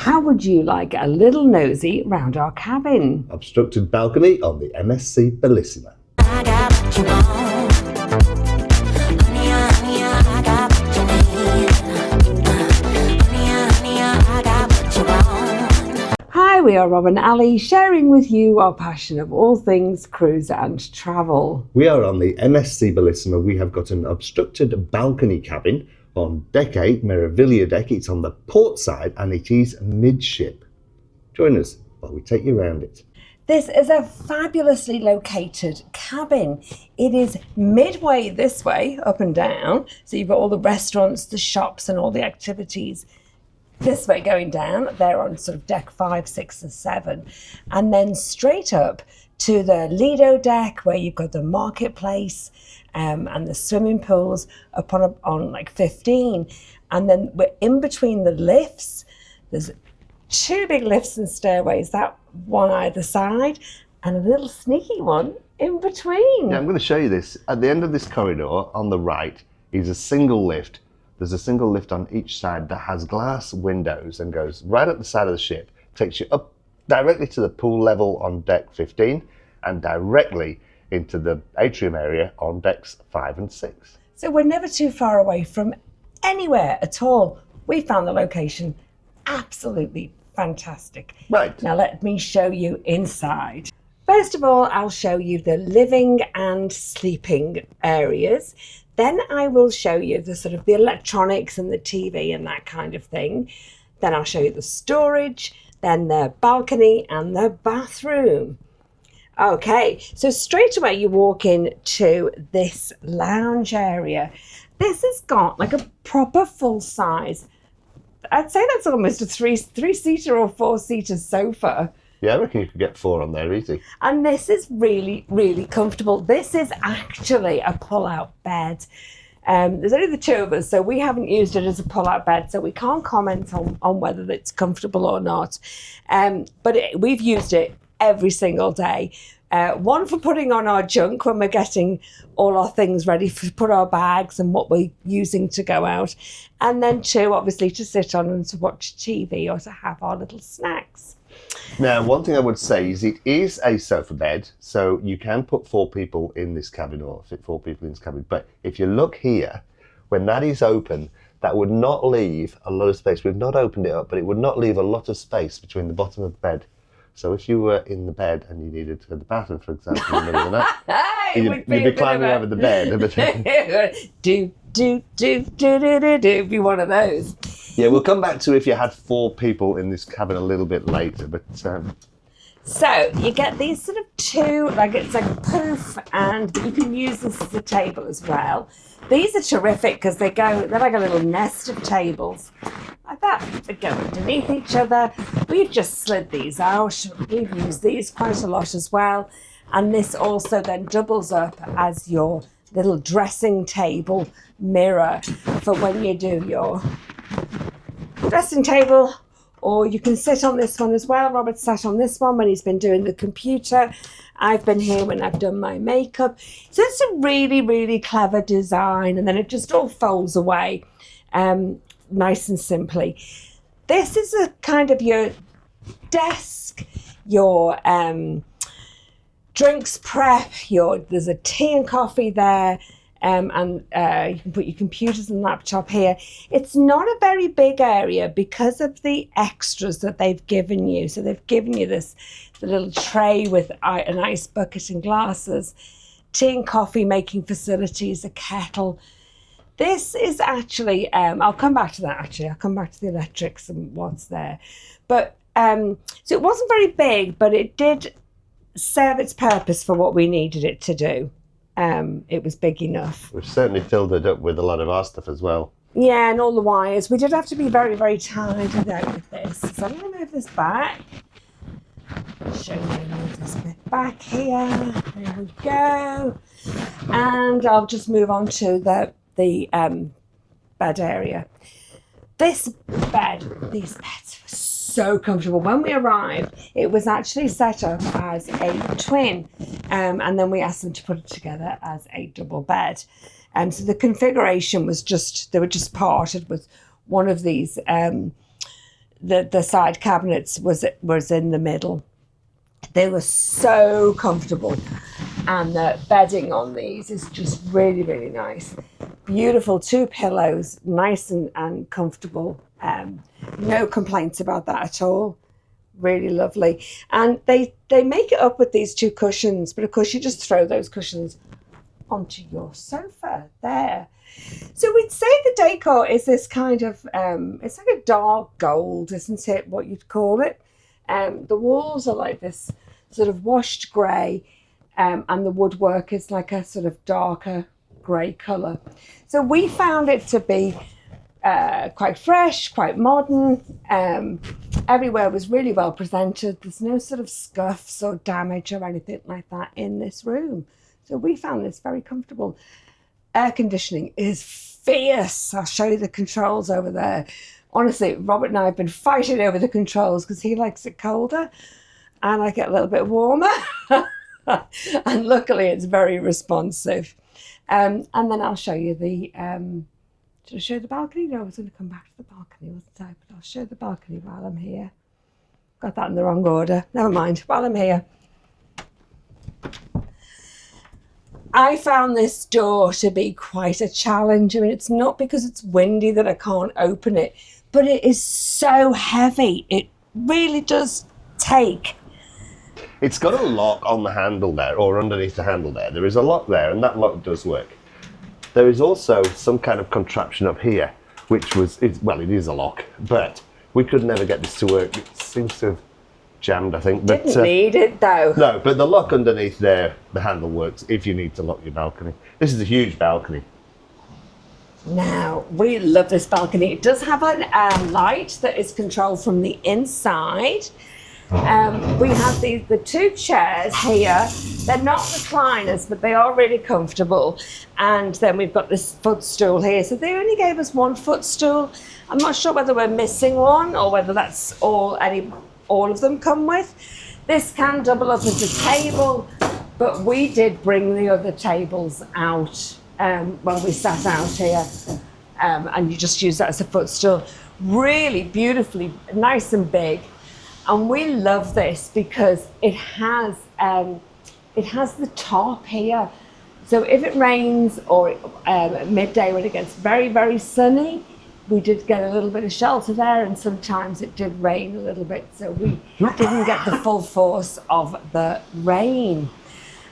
how would you like a little nosy round our cabin? Obstructed balcony on the MSC Bellissima. I got what you want. Honey, honey, I got what you need. Honey, I got what you want. Hi, we are Rob and Ali, sharing with you our passion of all things cruise and travel. We are on the MSC Bellissima. We have got an obstructed balcony cabin on deck 8, Meraviglia deck. It's on the port side and it is midship. Join us while we take you around it. This is a fabulously located cabin. It is midway this way, up and down. So you've got all the restaurants, the shops and all the activities this way going down. They're on sort of deck 5, 6 and 7. And then straight up to the Lido deck where you've got the marketplace and the swimming pools up on like 15. And then we're in between the lifts. There's 2 big lifts and stairways, that one either side, and a little sneaky one in between. Yeah, I'm going to show you this. At the end of this corridor on the right is a single lift. There's a single lift on each side that has glass windows and goes right up the side of the ship, takes you up directly to the pool level on deck 15 and directly into the atrium area on decks 5 and 6. So we're never too far away from anywhere at all. We found the location absolutely fantastic. Right. Now let me show you inside. First of all, I'll show you the living and sleeping areas. Then I will show you the sort of the electronics and the TV and that kind of thing. Then I'll show you the storage, then the balcony and the bathroom. Okay, so straight away you walk in to this lounge area. This has got like a proper full size, I'd say that's almost a three-seater or 4-seater sofa. Yeah, I reckon you could get 4 on there easy. And this is really, really comfortable. This is actually a pull-out bed. There's only the 2 of us, so we haven't used it as a pull-out bed, so we can't comment on whether it's comfortable or not. But we've used it every single day. 1 for putting on our junk when we're getting all our things ready to put our bags and what we're using to go out. And then 2, obviously, to sit on and to watch TV or to have our little snacks. Now, one thing I would say is it is a sofa bed, so you can put 4 people in this cabin or fit 4 people in this cabin. But if you look here, when that is open, that would not leave a lot of space. We've not opened it up, but it would not leave a lot of space between the bottom of the bed. So if you were in the bed and you needed to go to the bathroom, for example, in the middle of the night, you'd be climbing over the bed. Be one of those. Yeah, we'll come back to if you had 4 people in this cabin a little bit later, but... So you get these sort of 2, it's like a poof, and you can use this as a table as well. These are terrific because they're like a little nest of tables. Like that, they go underneath each other. We've just slid these out. We've used these quite a lot as well. And this also then doubles up as your little dressing table mirror for when you do your dressing table. Or you can sit on this one as well. Robert sat on this one when he's been doing the computer. I've been here when I've done my makeup. So it's a really, really clever design. And then it just all folds away nice and simply. This is a kind of your desk, your drinks prep, there's a tea and coffee there. And you can put your computers and laptop here. It's not a very big area because of the extras that they've given you. So they've given you the little tray with an ice bucket and glasses, tea and coffee making facilities, a kettle. This is actually, I'll come back to that actually. I'll come back to the electrics and what's there. But so it wasn't very big, but it did serve its purpose for what we needed it to do. It was big enough. We've certainly filled it up with a lot of our stuff as well. Yeah, and all the wires. We did have to be very, very tidy though with this. So I'm going to move this back. Show you move this bit back here. There we go. And I'll just move on to the bed area. These beds were so comfortable. When we arrived, it was actually set up as a twin, and then we asked them to put it together as a double bed. So the configuration was they were just parted with one of these the side cabinets was in the middle. They were so comfortable, and the bedding on these is just really, really nice. Beautiful 2 pillows, nice and comfortable. No complaints about that at all. Really lovely. And they make it up with these 2 cushions, but of course you just throw those cushions onto your sofa there. So we'd say the decor is this kind of, it's like a dark gold, isn't it, what you'd call it? The walls are like this sort of washed grey, and the woodwork is like a sort of darker grey colour. So we found it to be quite fresh, quite modern. Everywhere was really well presented. There's no sort of scuffs or damage or anything like that in this room. So we found this very comfortable. Air conditioning is fierce. I'll show you the controls over there. Honestly, Robert and I have been fighting over the controls because he likes it colder and I get a little bit warmer. And luckily it's very responsive. And then I'll show you the, should I show the balcony? No, I was going to come back to the balcony, wasn't I? But I'll show the balcony while I'm here. Got that in the wrong order. Never mind, while I'm here. I found this door to be quite a challenge. I mean, it's not because it's windy that I can't open it, but it is so heavy. It really does take. It's got a lock on the handle there, or underneath the handle there. There is a lock there, and that lock does work. There is also some kind of contraption up here, which was, well, it is a lock, but we could never get this to work. It seems to have jammed, I think. But, didn't need it though. No, but the lock underneath there, the handle works if you need to lock your balcony. This is a huge balcony. Now, we love this balcony. It does have a light that is controlled from the inside. We have the 2 chairs here. They're not recliners, but they are really comfortable. And then we've got this footstool here. So they only gave us 1 footstool. I'm not sure whether we're missing one or whether that's all of them come with. This can double up as a table, but we did bring the other tables out when we sat out here, and you just use that as a footstool. Really beautifully nice and big, and we love this because it has the top here. So if it rains or at midday when it gets very, very sunny, we did get a little bit of shelter there, and sometimes it did rain a little bit, so we didn't get the full force of the rain.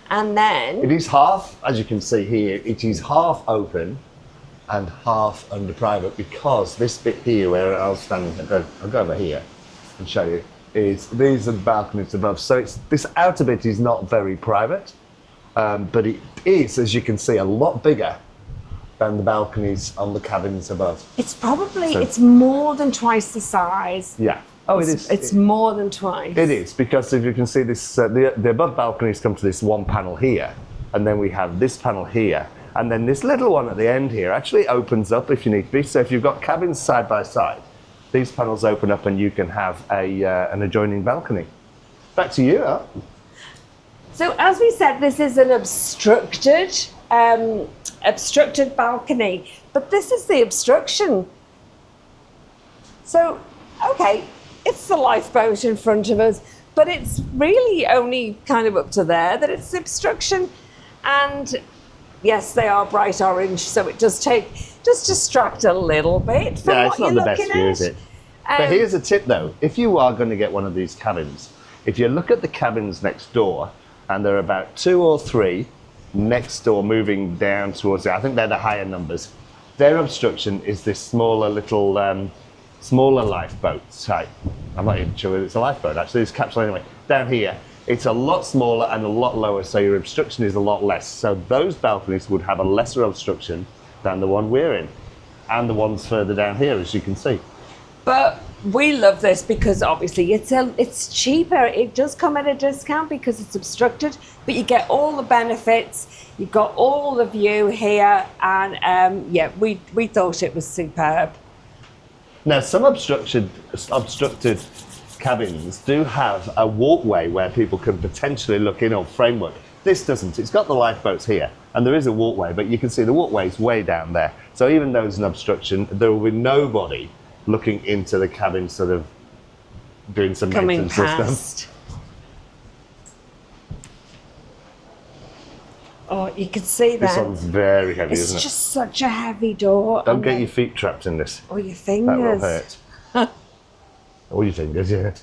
And then it is half, as you can see here, it is half open and half under private, because this bit here where I'll stand, I'll go over here and show you, is these are the balconies above. So it's, this outer bit is not very private, but it is, as you can see, a lot bigger than the balconies on the cabins above. it's probably, it's more than twice the size. Yeah. Oh, it is. It's more than twice. It is, because if you can see this, the above balconies come to this 1 panel here, and then we have this panel here, and then this little one at the end here actually opens up if you need to be. So if you've got cabins side by side, these panels open up and you can have an adjoining balcony. Back to you, Al. So as we said, this is an obstructed balcony, but this is the obstruction. So, okay, it's the lifeboat in front of us, but it's really only kind of up to there that it's the obstruction. And yes, they are bright orange, so it does distract a little bit from Yeah, what it's not you're the best looking view, at. is it? But here's a tip though, if you are going to get one of these cabins, if you look at the cabins next door, and there are about 2 or 3 next door moving down towards it, I think they're the higher numbers, their obstruction is this smaller little, smaller lifeboat type. I'm not even sure whether it's a lifeboat actually, it's capsule anyway. Down here, it's a lot smaller and a lot lower, so your obstruction is a lot less. So those balconies would have a lesser obstruction than the one we're in, and the ones further down here, as you can see. But we love this because obviously it's cheaper. It does come at a discount because it's obstructed, but you get all the benefits. You've got all the view here, and yeah, we thought it was superb. Now, some obstructed cabins do have a walkway where people can potentially look in, or framework. This doesn't. It's got the lifeboats here, and there is a walkway, but you can see the walkway's way down there. So even though there's an obstruction, there will be nobody looking into the cabin sort of doing some coming maintenance and stuff. past. Oh, you can see that. This one's very heavy, It's isn't it? just such a heavy door. Don't and get then- your feet trapped in this. or your That fingers. will hurt. All your fingers, yeah.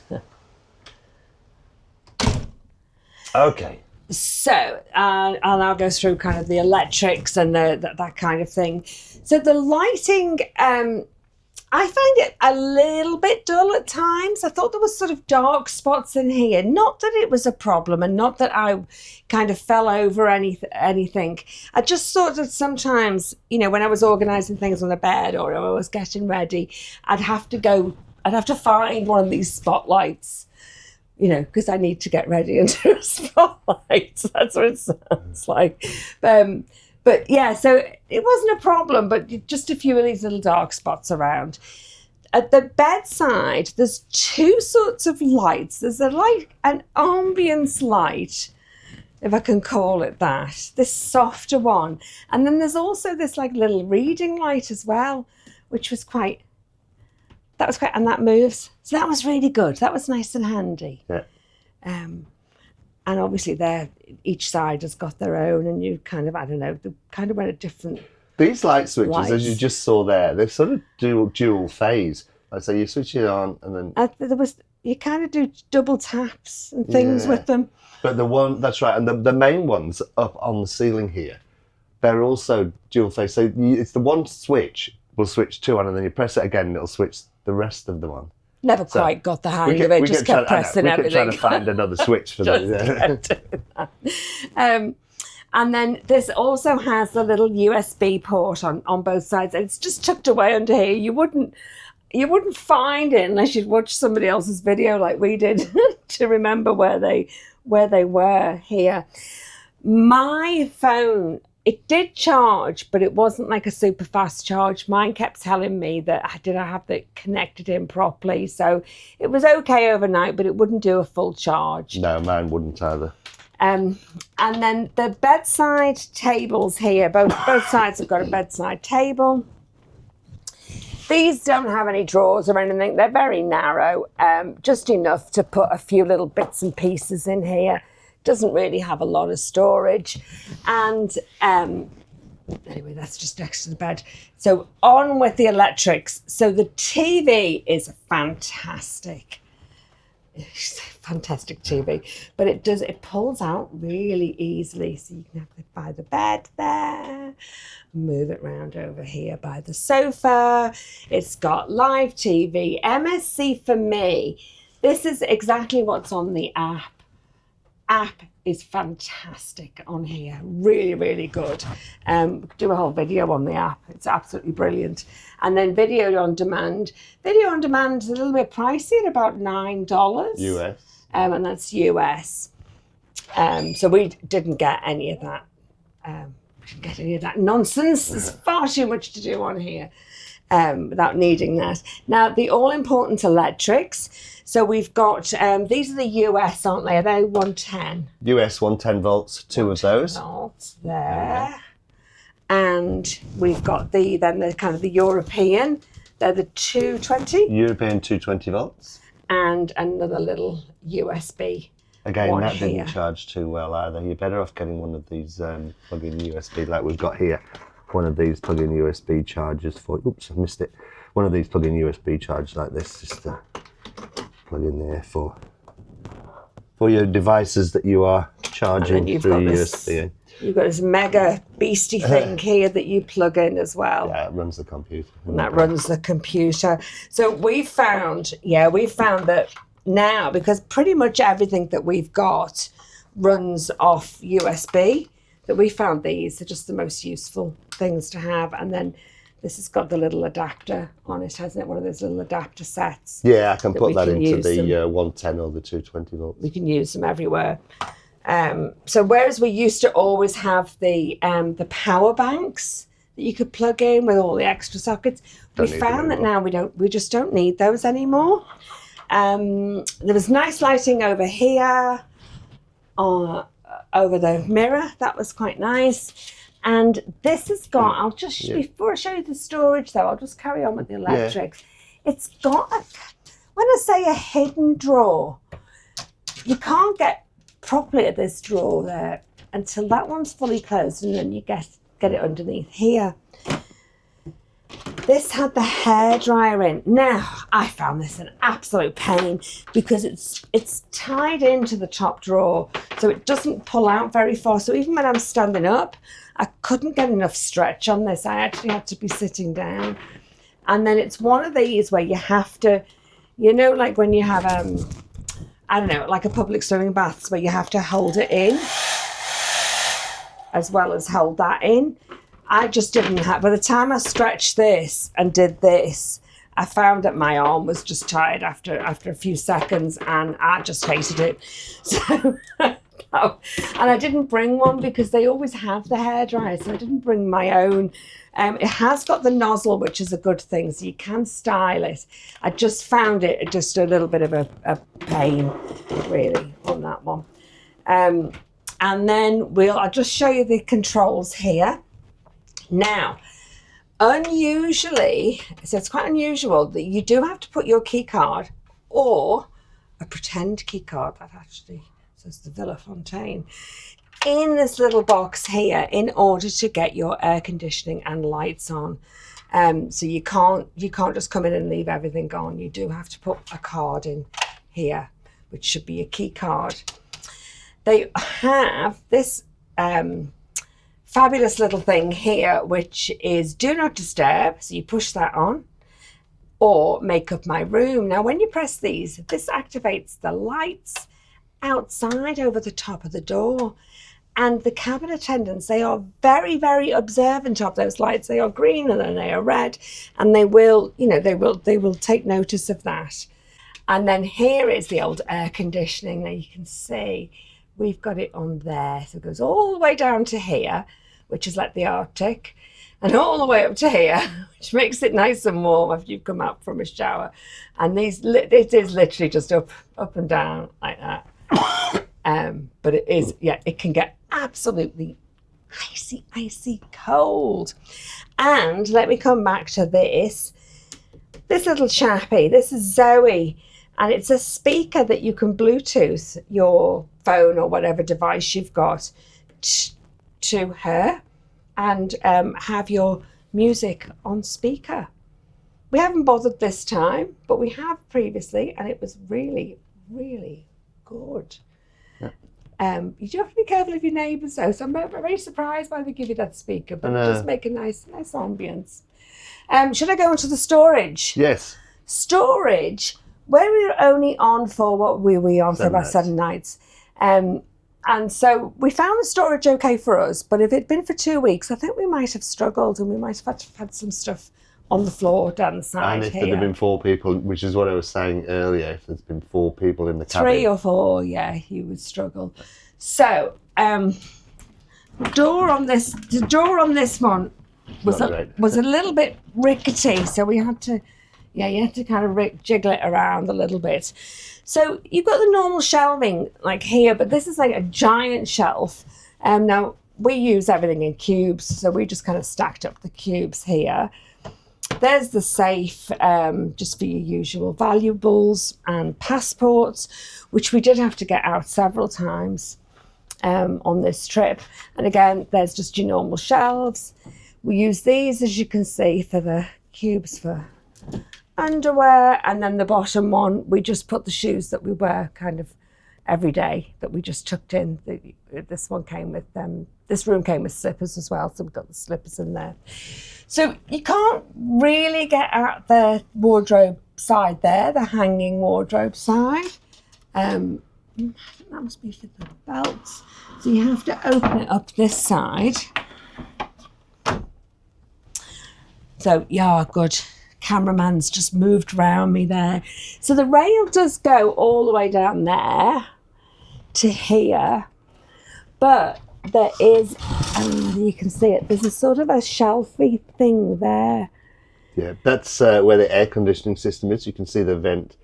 Okay. So, and I'll go through kind of the electrics and that kind of thing. So the lighting, I find it a little bit dull at times. I thought there was sort of dark spots in here. Not that it was a problem and not that I kind of fell over anything. I just thought that sometimes, you know, when I was organising things on the bed or I was getting ready, I'd have to find one of these spotlights, you know, because I need to get ready and do a spotlight. That's what it sounds like. But yeah, so it wasn't a problem, but just a few of these little dark spots around. At the bedside, there's two sorts of lights. There's an ambience light, if I can call it that, this softer one. And then there's also this like little reading light as well, which was quite, and that moves. So that was really good. That was nice and handy. Yeah. And obviously each side has got their own, and you kind of, I don't know, they kind of went at different. These light switches, Lights. as you just saw there, they're sort of dual phase. Like, so you switch it on and then... You kind of do double taps and things Yeah. with them. But the one, that's right, and the main ones up on the ceiling here, they're also dual phase. So it's the one switch will switch two on, and then you press it again and it'll switch the rest of them on. Never quite got the hang of it, just kept pressing we everything. kept trying to find another switch for that. And then this also has the little USB port on both sides. It's just tucked away under here. You wouldn't find it unless you'd watched somebody else's video like we did to remember where they were here. My phone, it did charge, but it wasn't like a super fast charge. Mine kept telling me that I didn't have it connected in properly. So it was okay overnight, but it wouldn't do a full charge. No, mine wouldn't either. And then the bedside tables here, both sides have got a bedside table. These don't have any drawers or anything. They're very narrow, just enough to put a few little bits and pieces in here. Doesn't really have a lot of storage. And anyway, that's just next to the bed. So on with the electrics. So the TV is fantastic. It's a fantastic TV, but it pulls out really easily. So you can have it by the bed there, move it round over here by the sofa. It's got live TV, MSC for me. This is exactly what's on the app. App is fantastic on here, really, really good. Do a whole video on the app. It's absolutely brilliant. And then video on demand. Video on demand is a little bit pricey at about $9. US. And that's US. So we didn't get any of that. We didn't get any of that nonsense. There's far too much to do on here without needing that. Now, the all-important electrics. So we've got, these are the US, aren't they? Are they 110? US 110 volts, two of those. Volts there. And we've got the kind of the European. They're the 220. European 220 volts. And another little USB. Again, one that here. didn't charge too well either. You're better off getting one of these plug-in USB like we've got here. One of these plug-in USB chargers for, oops, I missed it. One of these plug-in USB chargers like this, just to plug in there for your devices that you are charging through USB. You've got this mega beastie thing here that you plug in as well. Yeah, it runs the computer. And that runs the computer. So we found that now, because pretty much everything that we've got runs off USB, that we found these are just the most useful things to have. And then this has got the little adapter on it, hasn't it? One of those little adapter sets. Yeah, I can put that into use the them. 110 or the 220 volts. We can use them everywhere. So whereas we used to always have the power banks that you could plug in with all the extra sockets, we Don't need them found that anymore. now we just don't need those anymore. There was nice lighting over here, over the mirror. That was quite nice. And this has got, before I show you the storage though, I'll just carry on with the electrics. It's got when I say a hidden drawer, you can't get properly at this drawer there until that one's fully closed, and then you get it underneath here. This had the hairdryer in. Now, I found this an absolute pain because it's tied into the top drawer, so it doesn't pull out very far. So even when I'm standing up, I couldn't get enough stretch on this. I actually had to be sitting down. And then it's one of these where you have to, you know, like when you have, I don't know, like a public swimming baths where you have to hold it in as well as hold that in. I just didn't have, by the time I stretched this and did this, I found that my arm was just tired after a few seconds, and I just hated it. So, and I didn't bring one because they always have the hairdryer, so I didn't bring my own. It has got the nozzle, which is a good thing, so you can style it. I just found it just a little bit of a pain, really, on that one. And then I'll just show you the controls here. Now, unusually, so it's quite unusual that you do have to put your key card or a pretend key card, that actually says the Villa Fontaine, in this little box here in order to get your air conditioning and lights on. So you can't just come in and leave everything on. You do have to put a card in here, which should be a key card. They have this fabulous little thing here, which is do not disturb. So you push that on, or make up my room. Now, when you press these, this activates the lights outside over the top of the door. And the cabin attendants, they are very, very observant of those lights. They are green and then they are red, and they will, you know, they will take notice of that. And then here is the old air conditioning. Now you can see we've got it on there. So it goes all the way down to here, which is like the Arctic, and all the way up to here, which makes it nice and warm after you've come out from a shower. And it is literally just up and down like that. But it is, yeah, it can get absolutely icy cold. And let me come back to this little chappy. This is Zoe, and it's a speaker that you can Bluetooth your phone or whatever device you've got to her, and have your music on speaker. We haven't bothered this time, but we have previously, and it was really, really good. You do have to be careful of your neighbours though, so I'm very surprised why they give you that speaker, but it does make a nice ambience. Should I go on to the storage? Yes. Storage, where we were only on for, what were we on for? About 7 nights. And so we found the storage okay for us, but if it'd been for 2 weeks, I think we might have struggled, and we might have had some stuff on the floor down the side. And if here. there'd have been 4 people, which is what I was saying earlier, if there's been 4 people in the cabin. 3 or 4, yeah, you would struggle. So, the door on this one was a little bit rickety, so we had to, you had to kind of jiggle it around a little bit. So you've got the normal shelving like here, but this is like a giant shelf. Now we use everything in cubes, so we just kind of stacked up the cubes here. There's the safe, just for your usual valuables and passports, which we did have to get out several times on this trip. And again, there's just your normal shelves. We use these, as you can see, for the cubes for underwear, and then the bottom one, we just put the shoes that we wear kind of every day that we just tucked in. This one came with this room came with slippers as well, so we've got the slippers in there. So you can't really get out the wardrobe side there, the hanging wardrobe side. That must be for the belts. So you have to open it up this side. So yeah, good. Cameraman's just moved around me there. So the rail does go all the way down there to here, but there is, you can see it, there's a sort of a shelfy thing there. Yeah, that's where the air conditioning system is. You can see the vent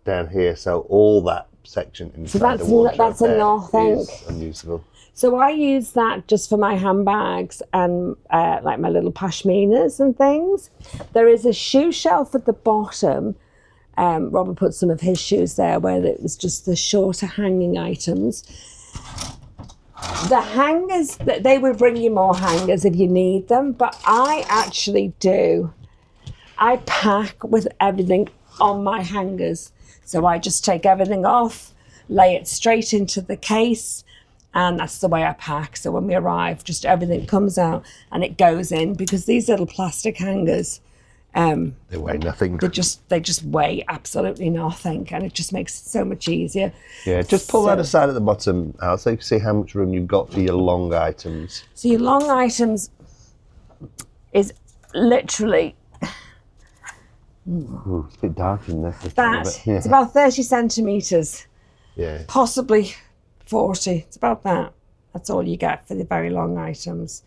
down here, so all that section inside the wardrobe that's a north end. is unusable. So I use that just for my handbags and like my little pashminas and things. There is a shoe shelf at the bottom, Robert put some of his shoes there where it was just the shorter hanging items. The hangers, they would bring you more hangers if you need them, but I actually do. I pack with everything on my hangers. So I just take everything off, lay it straight into the case, and that's the way I pack. So when we arrive, just everything comes out and it goes in, because these little plastic hangers, they weigh nothing. They just weigh absolutely nothing, and it just makes it so much easier. Yeah, just pull that aside at the bottom, Al, so you can see how much room you've got for your long items. So your long items is literally... Ooh, it's a bit dark in there. It's about 30 centimetres. Yeah. Possibly 40. It's about that. That's all you get for the very long items.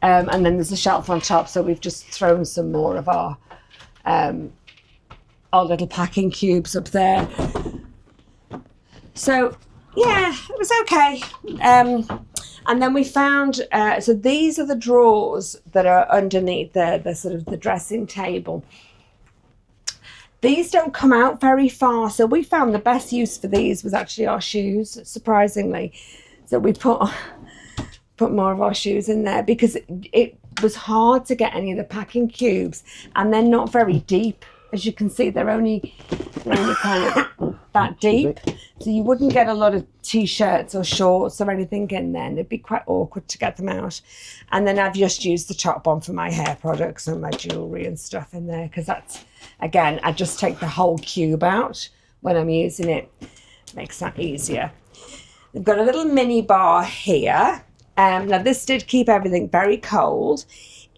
And then there's a shelf on top, so we've just thrown some more of our little packing cubes up there. So, yeah, it was okay. And then we found, so these are the drawers that are underneath the sort of the dressing table. These don't come out very far, so we found the best use for these was actually our shoes, surprisingly. So we put more of our shoes in there because it was hard to get any of the packing cubes, and they're not very deep. As you can see, they're only kind of that deep. So you wouldn't get a lot of t-shirts or shorts or anything in there, and it'd be quite awkward to get them out. And then I've just used the top one for my hair products and my jewellery and stuff in there, because that's, again, I just take the whole cube out when I'm using it. Makes that easier. They've got a little mini bar here. Now this did keep everything very cold.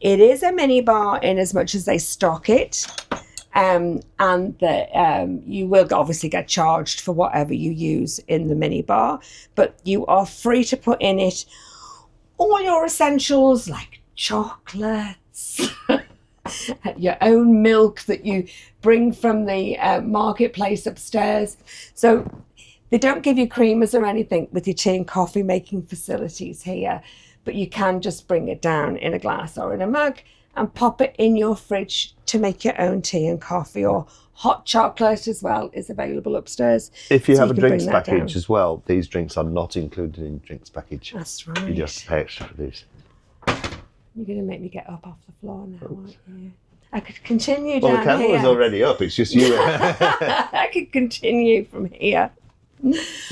It is a mini bar in as much as they stock it. And you will obviously get charged for whatever you use in the mini bar, but you are free to put in it all your essentials like chocolates, your own milk that you bring from the marketplace upstairs. So they don't give you creamers or anything with your tea and coffee making facilities here, but you can just bring it down in a glass or in a mug and pop it in your fridge to make your own tea and coffee, or hot chocolate as well is available upstairs. If you have a drinks package as well, these drinks are not included in drinks package. That's right. You just pay extra for these. You're going to make me get up off the floor now, aren't you? I could continue down here. Well, the camera's already up, it's just you. I could continue from here.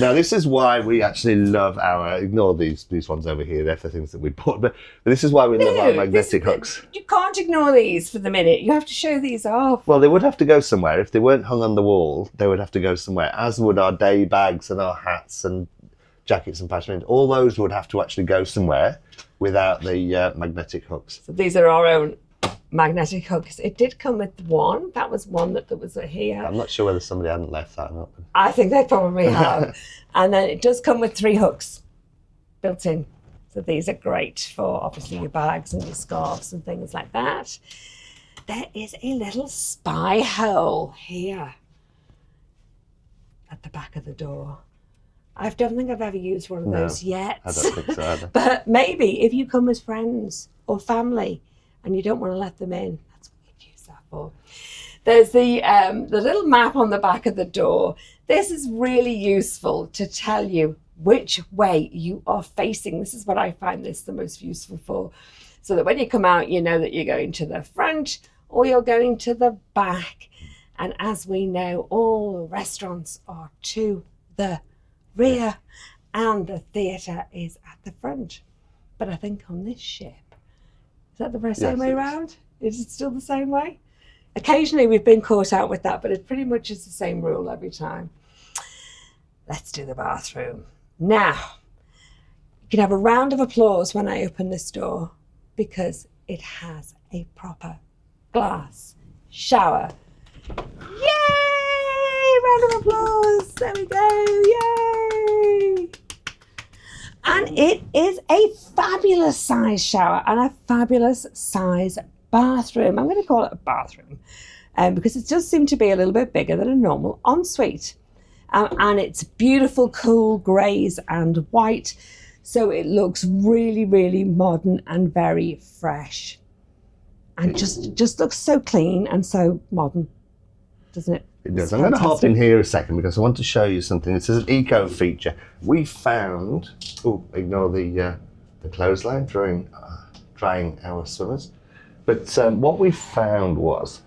Now, this is why we actually love ignore these ones over here, they're for things that we bought, but this is why we love our magnetic hooks. You can't ignore these for the minute. You have to show these off. Well, they would have to go somewhere. If they weren't hung on the wall, they would have to go somewhere, as would our day bags and our hats and jackets and pashmint. All those would have to actually go somewhere without the magnetic hooks. So these are our own magnetic hooks. It did come with one. That was one that was here. I'm not sure whether somebody hadn't left that or not. I think they probably have. And then it does come with 3 hooks built in. So these are great for obviously your bags and your scarves and things like that. There is a little spy hole here at the back of the door. I don't think I've ever used one of those yet. I don't think so either. But maybe if you come with friends or family and you don't want to let them in, that's what you'd use that for. There's the little map on the back of the door. This is really useful to tell you which way you are facing. This is what I find this the most useful for. So that when you come out, you know that you're going to the front or you're going to the back. And as we know, all restaurants are to the rear and the theatre is at the front. But I think on this ship, is that the same way around? Is it still the same way? Occasionally we've been caught out with that, but it pretty much is the same rule every time. Let's do the bathroom. Now, you can have a round of applause when I open this door because it has a proper glass shower. Yay! Round of applause. There we go. Yay! And it is a fabulous size shower and a fabulous size bathroom. I'm going to call it a bathroom because it does seem to be a little bit bigger than a normal ensuite. And it's beautiful, cool greys and white. So it looks really, really modern and very fresh. And just looks so clean and so modern. doesn't it? It does. I'm going to hop in here a second because I want to show you something. This is an eco feature. We found, ignore the clothesline drying our swimmers. But what we found was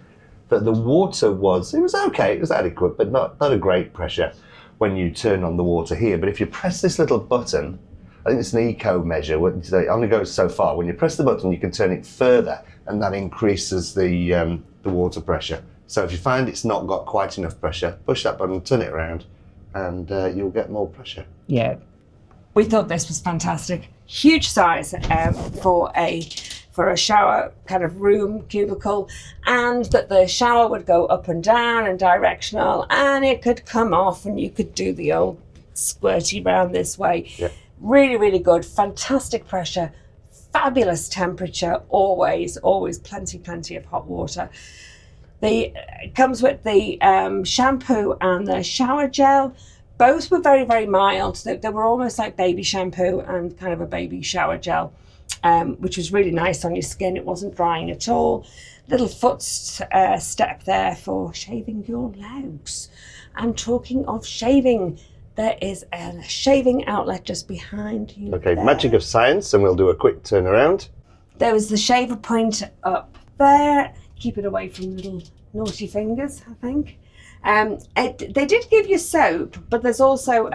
that the water was okay, it was adequate, but not a great pressure when you turn on the water here. But if you press this little button, I think it's an eco measure, it only goes so far. When you press the button, you can turn it further, and that increases the water pressure. So if you find it's not got quite enough pressure, push that button, turn it around, and you'll get more pressure. Yeah. We thought this was fantastic. Huge size for a shower kind of room cubicle, and that the shower would go up and down and directional, and it could come off and you could do the old squirty round this way. Yeah. Really, really good. Fantastic pressure, fabulous temperature, always plenty of hot water. It comes with the shampoo and the shower gel. Both were very, very mild. They were almost like baby shampoo and kind of a baby shower gel, which was really nice on your skin. It wasn't drying at all. Little foot step there for shaving your legs. And talking of shaving, there is a shaving outlet just behind you. Okay, there. magic of science, and we'll do a quick turn around. There was the shaver point up there. Keep it away from little naughty fingers, I think. They did give you soap, but there's also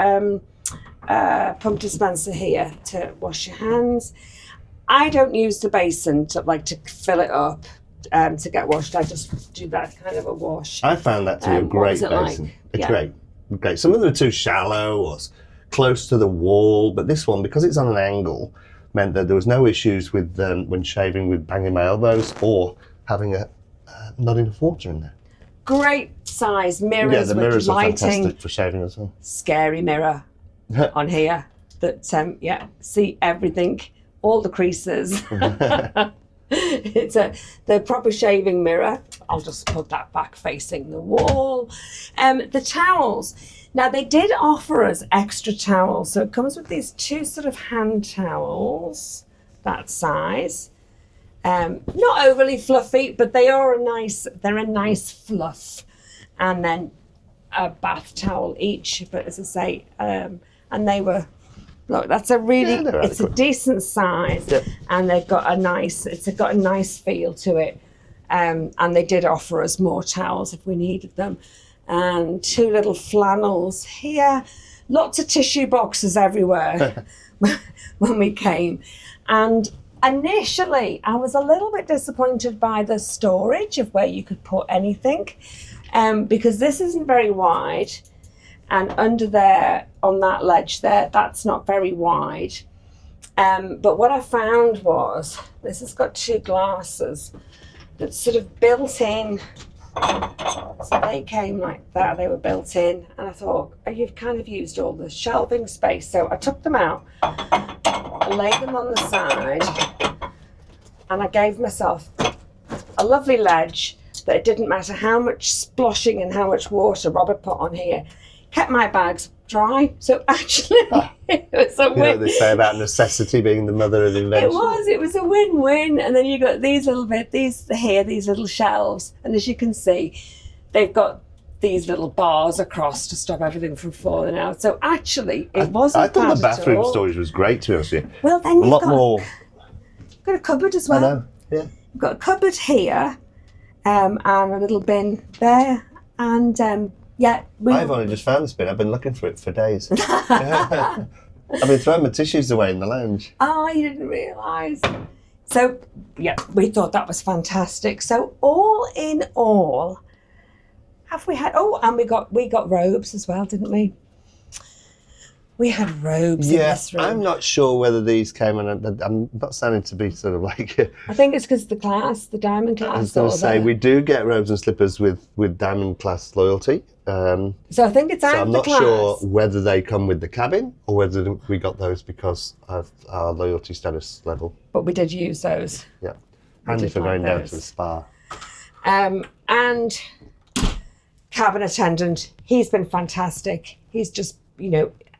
a pump dispenser here to wash your hands. I don't use the basin to fill it up to get washed. I just do that kind of a wash. I found that to be a great basin. It's great. Some of them are too shallow or close to the wall, but this one, because it's on an angle, meant that there was no issues with when shaving with banging my elbows or having not enough water in there. Great size mirrors. Yeah, the mirrors with lighting. are fantastic for shaving as well. Scary mirror on here that see everything, all the creases. It's the proper shaving mirror. I'll just put that back facing the wall. The towels. Now they did offer us extra towels, so it comes with these two sort of hand towels, that size. Not overly fluffy, but they're a nice fluff. And then a bath towel each, but as I say, and they were, look, that's it's a decent size, and they've got it's got a nice feel to it. And they did offer us more towels if we needed them. And two little flannels here, lots of tissue boxes everywhere when we came. And initially, I was a little bit disappointed by the storage of where you could put anything, because this isn't very wide, and under there, on that ledge there, that's not very wide. But what I found was, this has got two glasses that's sort of built in. So they came like that, they were built in, and I thought, oh, you've kind of used all the shelving space. So I took them out, laid them on the side, and I gave myself a lovely ledge that it didn't matter how much sploshing and how much water Robert put on here, kept my bags dry. So actually, it was a win. You know what they say about necessity being the mother of invention? It was a win-win. And then you got these little shelves, and as you can see, they've got these little bars across to stop everything from falling out. So actually, it wasn't. I thought bad the bathroom at all. storage was great, to be honest with you. Well, then a lot more. Got a cupboard as well. I know. Yeah. We've got a cupboard here, and a little bin there, and I've only just found this bin. I've been looking for it for days. I've been throwing my tissues away in the lounge. Oh, you didn't realise. So, yeah, we thought that was fantastic. So, all in all, have we had? Oh, and we got robes as well, didn't we? We had robes in this room. I'm not sure whether these came, and I'm not sounding to be sort of like. I think it's because the diamond class. I was going to say we do get robes and slippers with diamond class loyalty. So I think it's so I'm not sure whether they come with the cabin or whether we got those because of our loyalty status level. But we did use those. Yeah, handy for going down to the spa. And cabin attendant, he's been fantastic. He's just,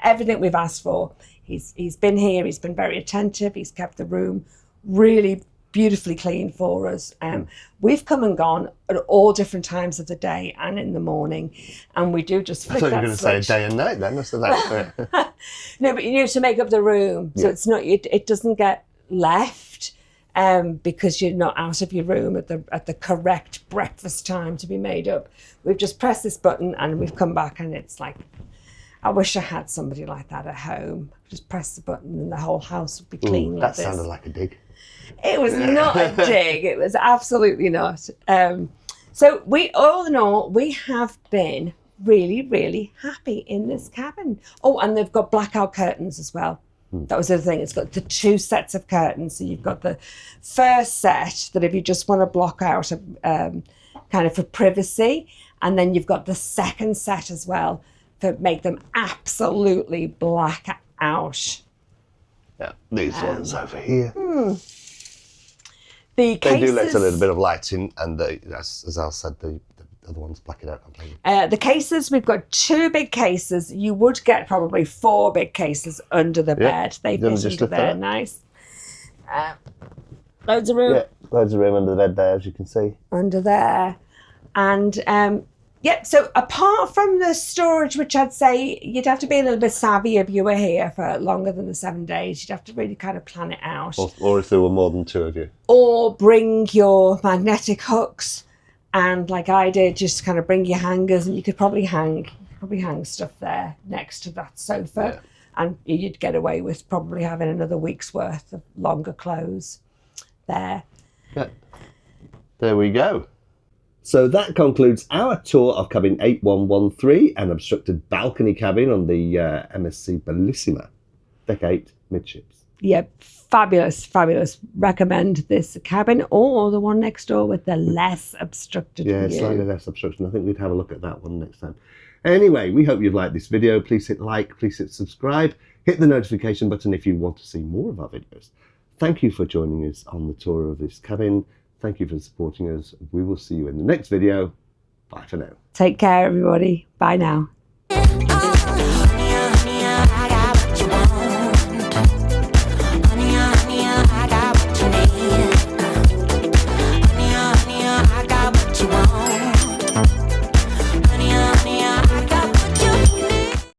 everything we've asked for. He's been here. He's been very attentive. He's kept the room really beautifully clean for us. We've come and gone at all different times of the day and in the morning, and we do just flick I thought you that were going to say switch. day and night then. That's the night. No, but you need to make up the room, so Yeah. it's not, it doesn't get left because you're not out of your room at the correct breakfast time to be made up. We've just pressed this button and we've come back, and it's like, I wish I had somebody like that at home. Just press the button and the whole house would be clean like That this. sounded like a dig. It was not a dig. It was absolutely not. So all in all, we have been really, really happy in this cabin. Oh, and they've got blackout curtains as well. That was the other thing. It's got the 2 sets of curtains. So you've got the first set that if you just want to block out kind of for privacy, and then you've got the second set as well to make them absolutely black out. Yeah, these ones over here. The They cases, do let a little bit of light in, and as Al said, the other ones black it out. the cases, we've got 2 big cases. You would get probably 4 big cases under the bed. They You wanna fit just under lift there that? nice. Loads of room Yeah, loads of room under the bed there, as you can see. under there. And so apart from the storage, which I'd say you'd have to be a little bit savvy if you were here for longer than the 7 days. You'd have to really kind of plan it out. Or if there were more than 2 of you. Or bring your magnetic hooks, and like I did, just kind of bring your hangers, and you could probably hang stuff there next to that sofa, and you'd get away with probably having another week's worth of longer clothes there. Yeah. There we go. So that concludes our tour of cabin 8113, an obstructed balcony cabin on the MSC Bellissima, deck 8, midships. Yeah, fabulous, fabulous. Recommend this cabin or the one next door with the less obstructed Yeah, view. slightly less obstruction. I think we'd have a look at that one next time. Anyway, we hope you've liked this video. Please hit like, please hit subscribe, hit the notification button if you want to see more of our videos. Thank you for joining us on the tour of this cabin. Thank you for supporting us. We will see you in the next video. Bye for now. Take care, everybody. Bye now. I